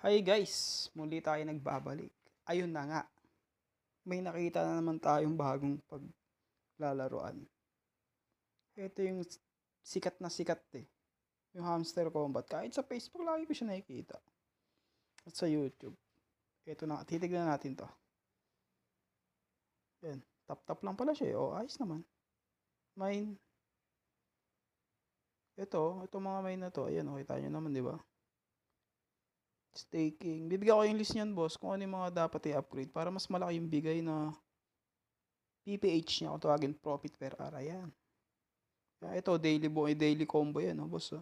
Hi guys! Muli tayo nagbabalik. Ayun na nga, may nakita na naman tayong bagong paglalaruan. Ito yung sikat na sikat yung Hamster Combat. Kahit sa Facebook lagi ko siya nakikita. At sa YouTube. Ito na, titignan natin to. Yan, tap lang pala siya. O, ayos naman. Mine. Ito mga mine na to. Ayan, kita nyo naman, di ba? Staking. Bibigyan ko yung list niyan, boss, kung ano yung mga dapat i-upgrade para mas malaki yung bigay na PPH niya, kung tawagin profit per hour. Ayan. Ito, daily combo yan, boss.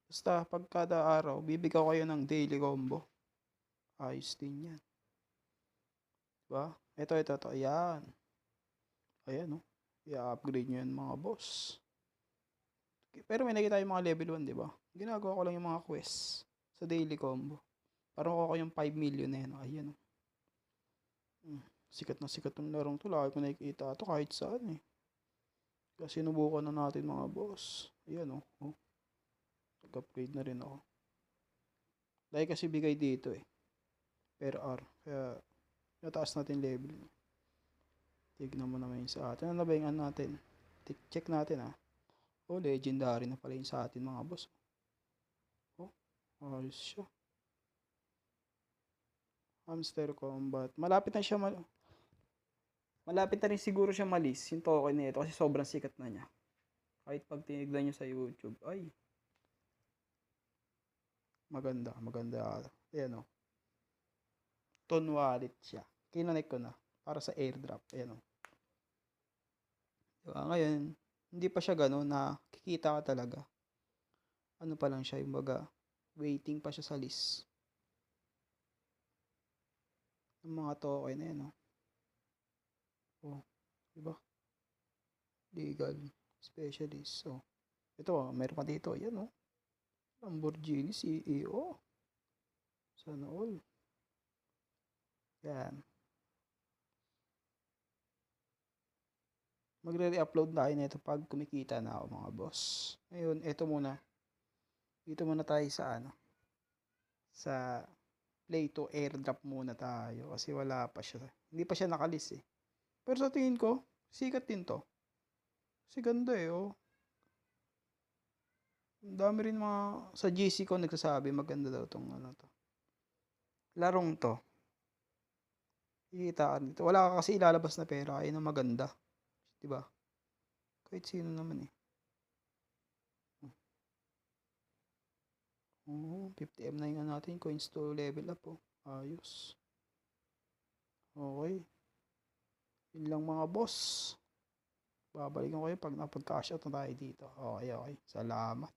Basta, pag kada araw, bibigyan ko kayo ng daily combo. Ayos din yan. Diba? Ito. Ayan. Ayan, i-upgrade nyo yan, mga boss. Okay. Pero may nakita yung mga level 1, diba? Ginagawa ko lang yung mga quests sa daily combo. Parang ako yung 5 million na yan. Ayan, sikat na sikat ng larong to. Lagi ko nakikita ito kahit saan Kasi sinubukan na natin, mga boss. Ayan, nag-upgrade na rin ako. Dahil kasi bigay dito per hour. Kaya nataas natin level. Tignan mo naman yung sa atin. Ano ba yung natin? Check natin legendary na pala yung sa atin, mga boss. Ayos siya. Hamster Combat. Malapit na rin siguro siya malis yung token nito kasi sobrang sikat na niya. Kahit pag tinignan nyo sa YouTube, ay maganda. Ayan Ton wallet siya. Kinonek ko na para sa airdrop. Ayan Diba? Ngayon, hindi pa siya gano'n na kikita ka talaga. Ano pa lang siya, yung baga, waiting pa siya sa list. Yung mga token na yan, diba? Legal specialist. Ito, meron pa dito. Yan, Lamborghini CEO. Sana all. Yan. Magre-re-upload na tayo nito pag kumikita na ako, mga boss. Ngayon, ito muna. Dito muna tayo sa play to airdrop muna tayo kasi wala pa siya. Hindi pa siya nakalis Pero sa tingin ko, sikat din to. Kasi ganda Ang dami rin mga sa GC ko nagsasabi maganda daw tong larong to. Ikita ka dito. Wala ka kasi ilalabas na pera. Ayun ang maganda. Diba? Kahit sino naman 50M na yung natin. Coins to level up Ayos. Okay. Yun lang, mga boss. Babalikan ko kayo pag napag-cash out na tayo dito. Okay. Salamat.